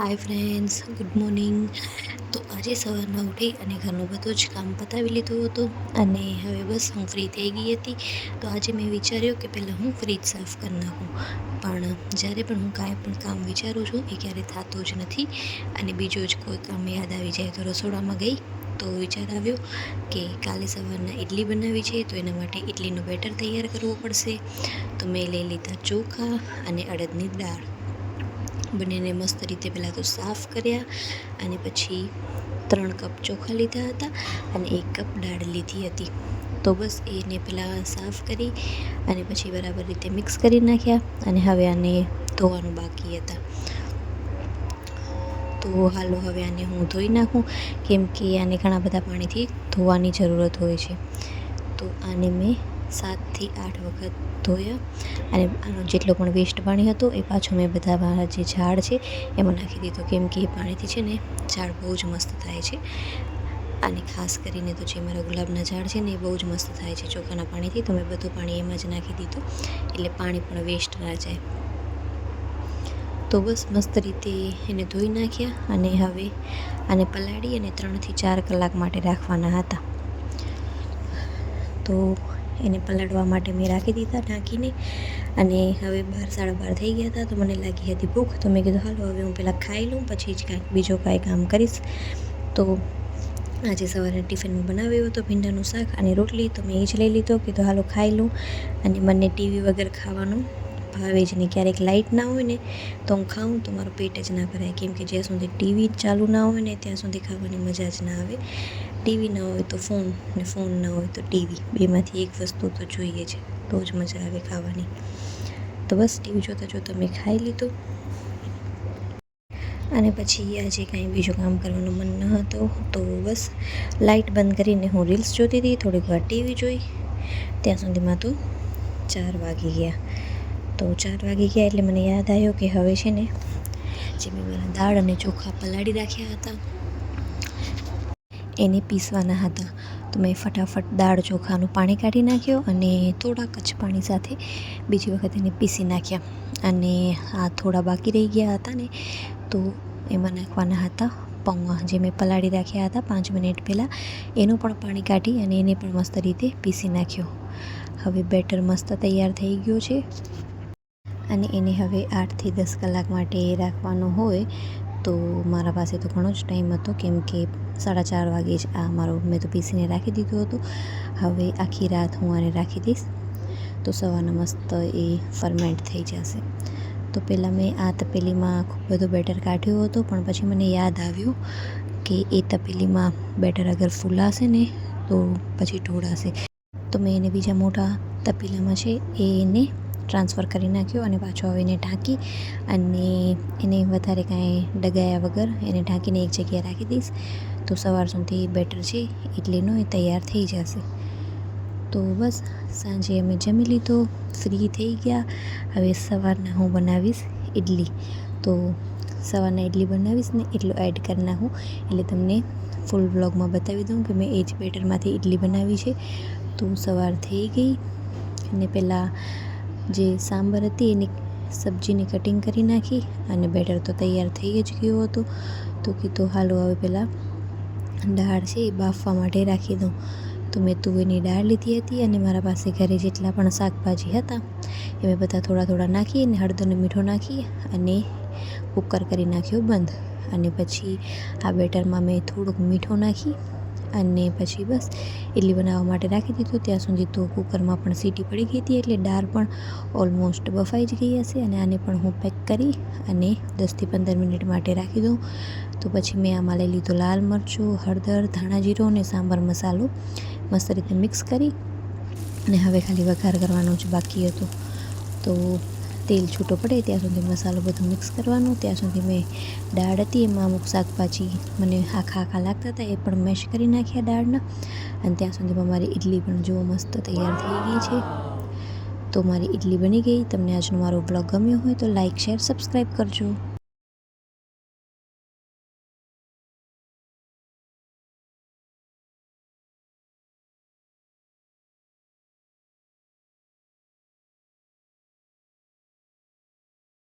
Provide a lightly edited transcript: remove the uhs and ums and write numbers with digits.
Hi friends, good morning. તો આજે સવારના ઉઠી અને ઘરનું બધું જ કામ પતાવી લીધું હતું અને હવે બસ હું ફ્રી થઈ ગઈ હતી. તો આજે મેં વિચાર્યું કે પહેલાં હું ફ્રીજ સાફ કરી નાખું, પણ જ્યારે પણ હું કાંઈ પણ કામ વિચારું છું એ ક્યારેય થતું જ નથી. અને બીજું જ કોઈ કામ યાદ આવી જાય તો રસોડામાં ગઈ તો વિચાર આવ્યો કે કાલે સવારના ઇડલી બનાવી છે, તો એના માટે ઇડલીનું બેટર તૈયાર કરવું પડશે. તો મેં લઈ લીધા ચોખા અને અડદની દાળ. બંનેને મસ્ત રીતે પહેલાં તો સાફ કર્યા અને પછી 3 કપ ચોખા લીધા હતા અને 1 કપ દાળ લીધી હતી. તો બસ એને પહેલાં સાફ કરી અને પછી બરાબર રીતે મિક્સ કરી નાખ્યા અને હવે આને ધોવાનું બાકી હતા. તો હાલો હવે આને હું ધોઈ નાખું, કેમ કે આને ઘણા બધા પાણીથી ધોવાની જરૂરત હોય છે. તો આને મેં 7 થી 8 વખત ધોયા અને આનો જેટલો પણ વેસ્ટ પાણી હતો એ પાછું મેં બધા મારા જે ઝાડ છે એમાં નાખી દીધો, કેમ કે એ પાણીથી છે ને ઝાડ બહુ જ મસ્ત થાય છે. અને ખાસ કરીને તો જે મારા ગુલાબના ઝાડ છે ને એ બહુ જ મસ્ત થાય છે ચોખાના પાણીથી. તો મેં બધું પાણી એમાં જ નાખી દીધું એટલે પાણી પણ વેસ્ટ ના જાય. તો બસ મસ્ત રીતે એને ધોઈ નાખ્યા અને હવે આને પલાળી અને 3 થી 4 કલાક માટે રાખવાના હતા. તો એને પલાળવા માટે મેં રાખી દીધા ઢાંકીને અને હવે 12:30 થઈ ગયા હતા. તો મને લાગી હતી ભૂખ, તો મેં કીધું હાલો હવે હું પહેલાં ખાઈ લઉં, પછી જ કાંઈ કામ કરીશ. તો આજે સવારે ટિફિનમાં બનાવ્યું હતું ભીંડાનું શાક અને રોટલી, તો મેં એ જ લઈ લીધો. કીધું હાલો ખાઈ લઉં. અને મને ટીવી વગર ખાવાનું ભાવે જ નહીં. ક્યારેક લાઇટ ના હોય ને તો હું ખાઉં તો મારું પેટ જ ના ભરાય, કેમ કે જ્યાં સુધી ટીવી ચાલુ ના હોય ને ત્યાં સુધી ખાવાની મજા જ ના આવે. ટીવી ના હોય તો ફોન ને ફોન ના હોય તો ટીવી, બેમાંથી એક વસ્તુ તો જોઈએ છે, તો જ મજા આવે ખાવાની. તો બસ ટીવી જોતાં જોતાં મેં ખાઈ લીધું અને પછી આજે કાંઈ બીજું કામ કરવાનું મન ન હતો, તો બસ લાઇટ બંધ કરીને હું રીલ્સ જોતી હતી. થોડીક વાર ટીવી જોઈ, ત્યાં સુધીમાં તો 4 વાગી ગયા. તો 4 વાગી ગયા એટલે મને યાદ આવ્યો કે હવે છે ને જે મેં મારા દાળ અને ચોખા પલાળી રાખ્યા હતા એને પીસવાના હતા. તો મેં ફટાફટ દાળ ચોખાનું પાણી કાઢી નાખ્યું અને થોડાક જ પાણી સાથે બીજી વખત એને પીસી નાખ્યા. અને આ થોડા બાકી રહી ગયા હતા ને, તો એમાં નાખવાના હતા પૌવા, જે મેં પલાળી રાખ્યા હતા 5 મિનિટ પહેલાં. એનું પણ પાણી કાઢી અને એને પણ મસ્ત રીતે પીસી નાખ્યો. હવે બેટર મસ્ત તૈયાર થઈ ગયો છે અને એને હવે 8 થી 10 કલાક માટે રાખવાનું હોય. તો મારા પાસે તો ઘણો જ ટાઈમ હતો, કેમ કે 4:30 વાગે જ મેં તો પીસીને રાખી દીધું હતું. હવે આખી રાત હું આને રાખી દઈશ તો સવારના મસ્ત એ ફર્મેન્ટ થઈ જશે. તો પહેલાં મેં આ તપેલીમાં ખૂબ બધો બેટર કાઢ્યો હતો, પણ પછી મને યાદ આવ્યું કે એ તપેલીમાં બેટર અગર ફૂલાશે ને તો પછી ઢોળાશે. તો મેં એને બીજા મોટા તપેલામાં છે એને ટ્રાન્સફર કરી નાખ્યો અને પાછો હવે એને ઢાંકી અને એને વધારે કાંઈ ડગાયા વગર એને ઢાંકીને એક જગ્યાએ રાખી દઈશ. તો સવાર સુધી બેટર છે ઇડલીનો એ તૈયાર થઈ જશે. તો બસ સાંજે અમે જમી લીધો, ફ્રી થઈ ગયા. હવે સવારના હું બનાવીશ ઇડલી. તો સવારના ઇડલી બનાવીશ ને એટલું એડ કરી નાખું એટલે તમને ફૂલ વ્લોગમાં બતાવી દઉં કે મેં એ જ બેટરમાંથી ઇડલી બનાવી છે. તો સવાર થઈ ગઈ અને પહેલાં જે સાંભાર હતી એની સબ્જીની કટિંગ કરી નાખી અને બેટર તો તૈયાર થઈ જ ગયું હતું. તો કીધું હાલો હવે પહેલાં દાળ છે એ બાફવા માટે રાખી દઉં. તો મેં તુવેરની દાળ લીધી હતી અને મારા પાસે ઘરે જેટલા પણ શાકભાજી હતા એ મેં બધા થોડા નાખી અને હળદર અને મીઠું નાખી અને કુકર કરી નાખ્યો બંધ. અને પછી આ બેટરમાં મેં થોડુંક મીઠું નાખી અને પછી બસ ઇડલી બનાવવા માટે રાખી દીધું. ત્યાં સુધી તો કુકરમાં પણ સીટી પડી ગઈ હતી એટલે દાળ પણ ઓલમોસ્ટ બફાઈ જ ગઈ હશે. અને આને પણ હું પેક કરી અને 10 થી 15 મિનિટ માટે રાખી દઉં. તો પછી મેં આમાં લઈ લીધું લાલ મરચું, હળદર, ધાણા જીરું અને સાંભાર મસાલો મસ્ત રીતે મિક્સ કરી અને હવે ખાલી વઘાર કરવાનો જ બાકી હતો. તો તેલ છૂટો પડે ત્યાં સુધી મસાલો બધો મિક્સ કરવાનો. ત્યાં સુધી મેં દાળ હતી એમાં અમુક શાકભાજી મને આખા લાગતા હતા એ પણ મેશ કરી નાખ્યા દાળના. અને ત્યાં સુધીમાં મારી ઇડલી પણ જુઓ મસ્ત તૈયાર થઈ ગઈ છે. તો મારી ઇડલી બની ગઈ. તમને આજનો મારો બ્લોગ ગમ્યો હોય તો લાઇક, શેર, સબસ્ક્રાઈબ કરજો.